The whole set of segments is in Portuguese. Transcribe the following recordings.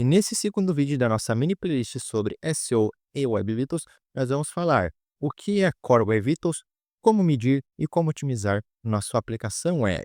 E nesse segundo vídeo da nossa mini playlist sobre SEO e Web Vitals, nós vamos falar o que é Core Web Vitals, como medir e como otimizar na sua aplicação web.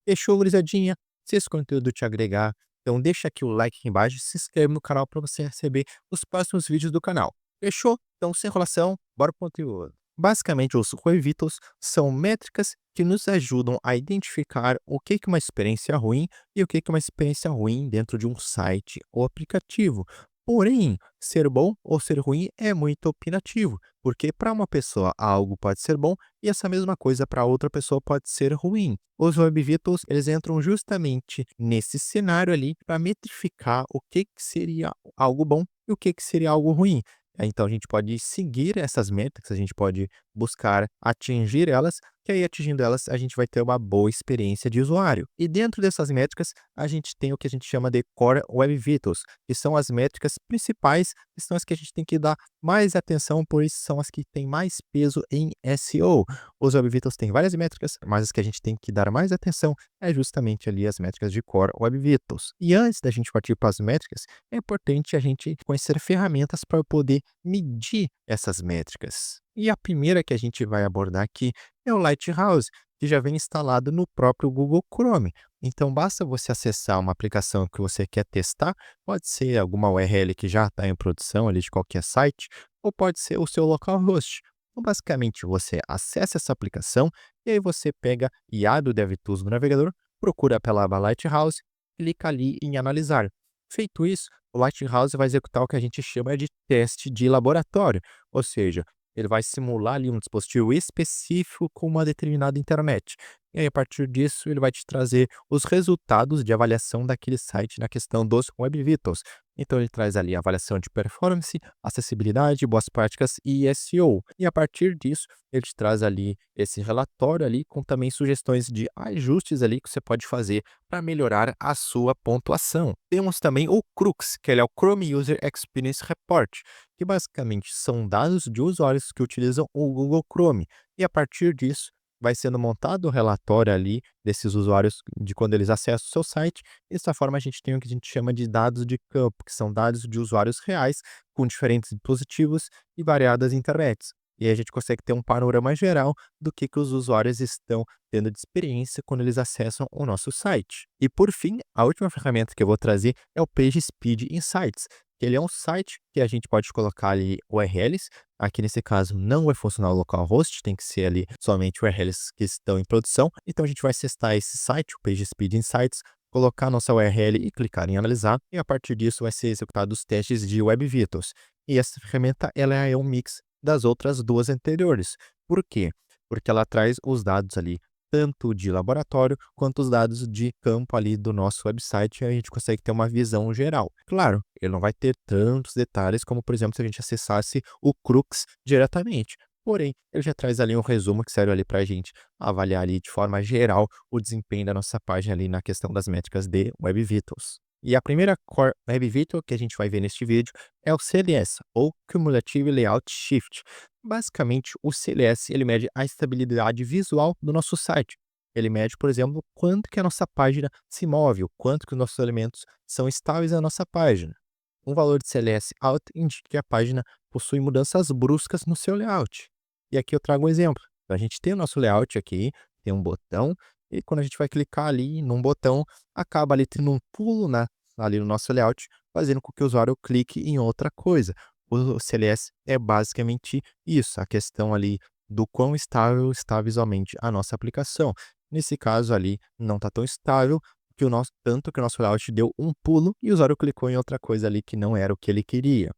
Fechou, gurizadinha? Se esse conteúdo te agregar, então deixa aqui o like aqui embaixo e se inscreve no canal para você receber os próximos vídeos do canal. Fechou? Então, sem enrolação, bora pro conteúdo. Basicamente, os Web Vitals são métricas que nos ajudam a identificar o que é uma experiência ruim e o que é uma experiência ruim dentro de um site ou aplicativo. Porém, ser bom ou ser ruim é muito opinativo, porque para uma pessoa algo pode ser bom e essa mesma coisa para outra pessoa pode ser ruim. Os Web Vitals, eles entram justamente nesse cenário ali para metrificar o que seria algo bom e o que seria algo ruim. Então a gente pode seguir essas métricas, a gente pode buscar atingir elas, que aí atingindo elas a gente vai ter uma boa experiência de usuário. E dentro dessas métricas a gente tem o que a gente chama de Core Web Vitals, que são as métricas principais, que são as que a gente tem que dar mais atenção, por isso são as que têm mais peso em SEO. Os Web Vitals têm várias métricas, mas as que a gente tem que dar mais atenção é justamente ali as métricas de Core Web Vitals. E antes da gente partir para as métricas, é importante a gente conhecer ferramentas para poder medir essas métricas. E a primeira que a gente vai abordar aqui é o Lighthouse, que já vem instalado no próprio Google Chrome. Então, basta você acessar uma aplicação que você quer testar, pode ser alguma URL que já está em produção ali de qualquer site, ou pode ser o seu localhost. Então, basicamente, você acessa essa aplicação e aí você pega e abre o DevTools no navegador, procura pela aba Lighthouse, clica ali em analisar. Feito isso, o Lighthouse vai executar o que a gente chama de teste de laboratório, ou seja, ele vai simular ali um dispositivo específico com uma determinada internet. E aí, a partir disso, ele vai te trazer os resultados de avaliação daquele site na questão dos Web Vitals. Então, ele traz ali a avaliação de performance, acessibilidade, boas práticas e SEO. E a partir disso, ele te traz ali esse relatório ali com também sugestões de ajustes ali que você pode fazer para melhorar a sua pontuação. Temos também o Crux, que ele é o Chrome User Experience Report, que basicamente são dados de usuários que utilizam o Google Chrome. E a partir disso, vai sendo montado o relatório ali desses usuários de quando eles acessam o seu site. Dessa forma, a gente tem o que a gente chama de dados de campo, que são dados de usuários reais com diferentes dispositivos e variadas internets. E aí a gente consegue ter um panorama geral do que os usuários estão tendo de experiência quando eles acessam o nosso site. E por fim, a última ferramenta que eu vou trazer é o PageSpeed Insights, que ele é um site que a gente pode colocar ali URLs. Aqui nesse caso não vai funcionar o localhost, tem que ser ali somente URLs que estão em produção. Então a gente vai acessar esse site, o PageSpeed Insights, colocar a nossa URL e clicar em analisar, e a partir disso vai ser executado os testes de Web Vitals. E essa ferramenta ela é um mix das outras duas anteriores. Por quê? Porque ela traz os dados ali tanto de laboratório quanto os dados de campo ali do nosso website, e a gente consegue ter uma visão geral. Claro, ele não vai ter tantos detalhes como, por exemplo, se a gente acessasse o Crux diretamente. Porém, ele já traz ali um resumo que serve ali para a gente avaliar ali de forma geral o desempenho da nossa página ali na questão das métricas de Web Vitals. E a primeira Core Web Vital que a gente vai ver neste vídeo é o CLS, ou Cumulative Layout Shift. Basicamente, o CLS ele mede a estabilidade visual do nosso site. Ele mede, por exemplo, quanto que a nossa página se move, o quanto que os nossos elementos são estáveis na nossa página. Um valor de CLS alto indica que a página possui mudanças bruscas no seu layout. E aqui eu trago um exemplo. Então, a gente tem o nosso layout aqui, tem um botão, e quando a gente vai clicar ali num botão, acaba ali tendo um pulo ali no nosso layout, fazendo com que o usuário clique em outra coisa. O CLS é basicamente isso, a questão ali do quão estável está visualmente a nossa aplicação. Nesse caso ali, não está tão estável, que o nosso, tanto que o nosso layout deu um pulo e o usuário clicou em outra coisa ali que não era o que ele queria.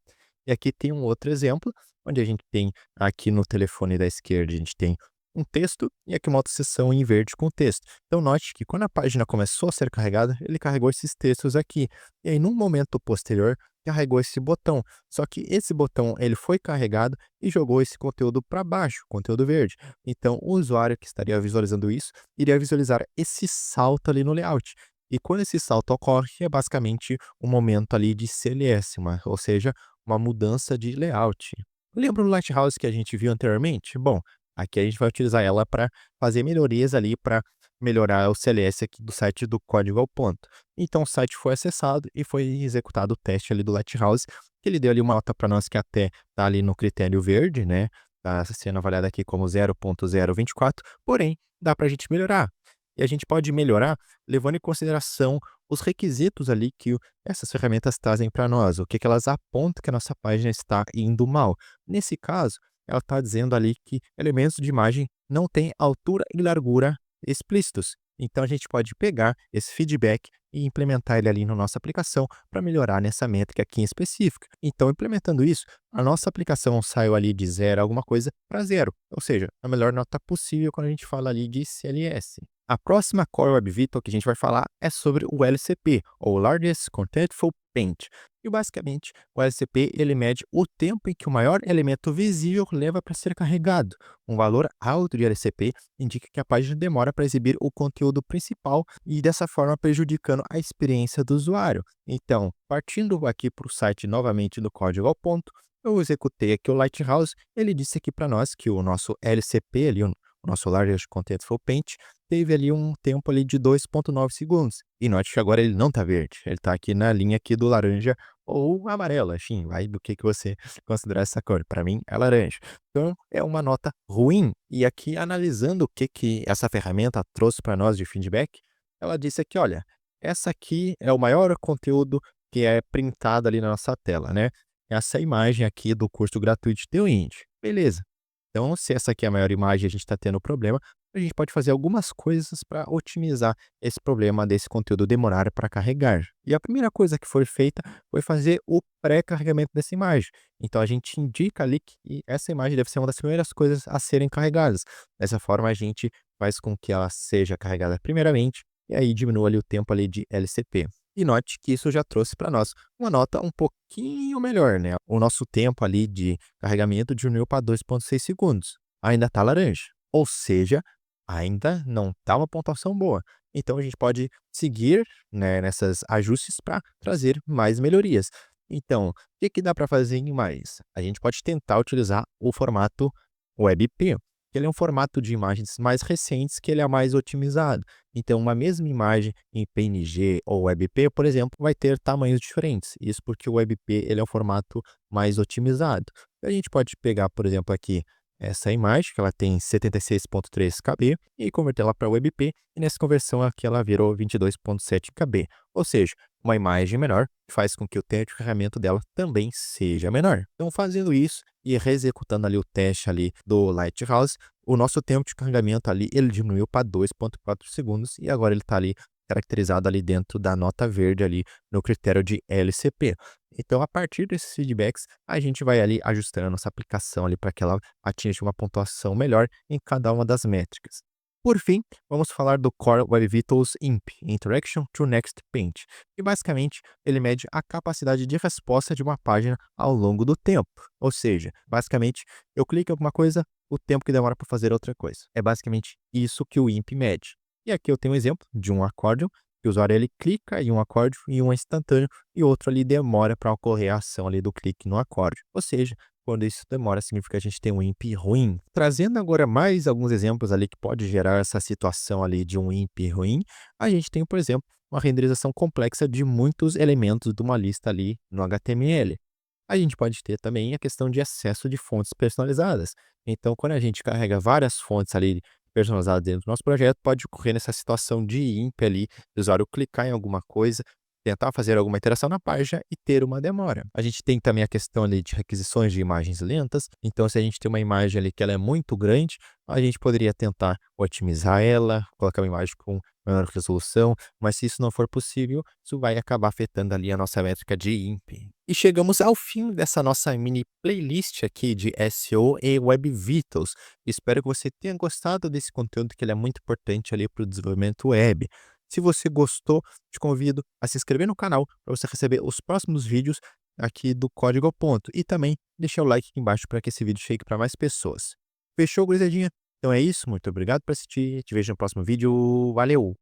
E aqui tem um outro exemplo, onde a gente tem aqui no telefone da esquerda, a gente tem um texto e aqui uma outra seção em verde com texto. Então note que quando a página começou a ser carregada, ele carregou esses textos aqui. E aí num momento posterior, carregou esse botão. Só que esse botão ele foi carregado e jogou esse conteúdo para baixo, conteúdo verde. Então o usuário que estaria visualizando isso, iria visualizar esse salto ali no layout. E quando esse salto ocorre, é basicamente um momento ali de CLS, ou seja, uma mudança de layout. Lembra o Lighthouse que a gente viu anteriormente? Bom, aqui a gente vai utilizar ela para fazer melhorias ali para melhorar o CLS aqui do site do Código ao Ponto. Então o site foi acessado e foi executado o teste ali do Lighthouse, que ele deu ali uma nota para nós que até tá ali no critério verde, né? Tá sendo avaliada aqui como 0.024, porém dá para a gente melhorar. E a gente pode melhorar levando em consideração os requisitos ali que essas ferramentas trazem para nós, o que que elas apontam que a nossa página está indo mal. Nesse caso, ela está dizendo ali que elementos de imagem não têm altura e largura explícitos. Então a gente pode pegar esse feedback e implementar ele ali na nossa aplicação para melhorar nessa métrica aqui em específica. Então, implementando isso, a nossa aplicação saiu ali de 0 alguma coisa para 0, ou seja, a melhor nota possível quando a gente fala ali de CLS. A próxima Core Web Vitals que a gente vai falar é sobre o LCP, ou Largest Contentful Paint. E basicamente, o LCP ele mede o tempo em que o maior elemento visível leva para ser carregado. Um valor alto de LCP indica que a página demora para exibir o conteúdo principal e dessa forma prejudicando a experiência do usuário. Então, partindo aqui para o site novamente do Código ao Ponto, eu executei aqui o Lighthouse, ele disse aqui para nós que o nosso LCP, ali, o nosso Largest Contentful Paint, teve ali um tempo ali de 2,9 segundos. E note que agora ele não está verde, ele está aqui na linha aqui do laranja ou amarelo, enfim, vai do que você considerar essa cor. Para mim é laranja. Então é uma nota ruim. E aqui analisando o que essa ferramenta trouxe para nós de feedback, ela disse aqui, olha, essa aqui é o maior conteúdo que é printado ali na nossa tela, né? Essa imagem aqui do curso gratuito de TheOInd. Beleza. Então, se essa aqui é a maior imagem e a gente está tendo problema, a gente pode fazer algumas coisas para otimizar esse problema desse conteúdo demorar para carregar. E a primeira coisa que foi feita foi fazer o pré-carregamento dessa imagem. Então, a gente indica ali que essa imagem deve ser uma das primeiras coisas a serem carregadas. Dessa forma, a gente faz com que ela seja carregada primeiramente e aí diminua ali o tempo ali de LCP. E note que isso já trouxe para nós uma nota um pouquinho melhor, né? O nosso tempo ali de carregamento diminuiu para 2,6 segundos. Ainda está laranja, ou seja, ainda não está uma pontuação boa. Então a gente pode seguir, né, nessas ajustes para trazer mais melhorias. Então, o que dá para fazer em mais? A gente pode tentar utilizar o formato WebP, que ele é um formato de imagens mais recentes que ele é mais otimizado. Então, uma mesma imagem em PNG ou WebP, por exemplo, vai ter tamanhos diferentes. Isso porque o WebP ele é um formato mais otimizado. A gente pode pegar, por exemplo, aqui essa imagem, que ela tem 76,3 KB, e convertê-la para WebP, e nessa conversão aqui ela virou 22,7 KB. Ou seja, uma imagem menor faz com que o tempo de carregamento dela também seja menor. Então, fazendo isso e reexecutando ali o teste ali do Lighthouse, o nosso tempo de carregamento ali ele diminuiu para 2,4 segundos e agora ele está ali caracterizado ali dentro da nota verde ali no critério de LCP. Então, a partir desses feedbacks, a gente vai ali ajustando a nossa aplicação ali para que ela atinja uma pontuação melhor em cada uma das métricas. Por fim, vamos falar do Core Web Vitals INP, Interaction to Next Paint, e basicamente ele mede a capacidade de resposta de uma página ao longo do tempo. Ou seja, basicamente, eu clico em alguma coisa, o tempo que demora para fazer outra coisa. É basicamente isso que o INP mede. E aqui eu tenho um exemplo de um acórdion, que o usuário ele clica em um acórdion e um é instantâneo, e outro ali demora para ocorrer a ação ali do clique no acórdion. Ou seja, quando isso demora, significa que a gente tem um INP ruim. Trazendo agora mais alguns exemplos ali que pode gerar essa situação ali de um INP ruim, a gente tem, por exemplo, uma renderização complexa de muitos elementos de uma lista ali no HTML. A gente pode ter também a questão de acesso de fontes personalizadas. Então, quando a gente carrega várias fontes ali personalizadas dentro do nosso projeto, pode ocorrer nessa situação de INP ali, do usuário clicar em alguma coisa, tentar fazer alguma interação na página e ter uma demora. A gente tem também a questão ali de requisições de imagens lentas. Então, se a gente tem uma imagem ali que ela é muito grande, a gente poderia tentar otimizar ela, colocar uma imagem com menor resolução, mas se isso não for possível, isso vai acabar afetando ali a nossa métrica de INP. E chegamos ao fim dessa nossa mini playlist aqui de SEO e Web Vitals. Espero que você tenha gostado desse conteúdo, que ele é muito importante ali para o desenvolvimento web. Se você gostou, te convido a se inscrever no canal para você receber os próximos vídeos aqui do Código ao Ponto. E também deixar o like aqui embaixo para que esse vídeo chegue para mais pessoas. Fechou, gurizadinha? Então é isso, muito obrigado por assistir. Te vejo no próximo vídeo. Valeu!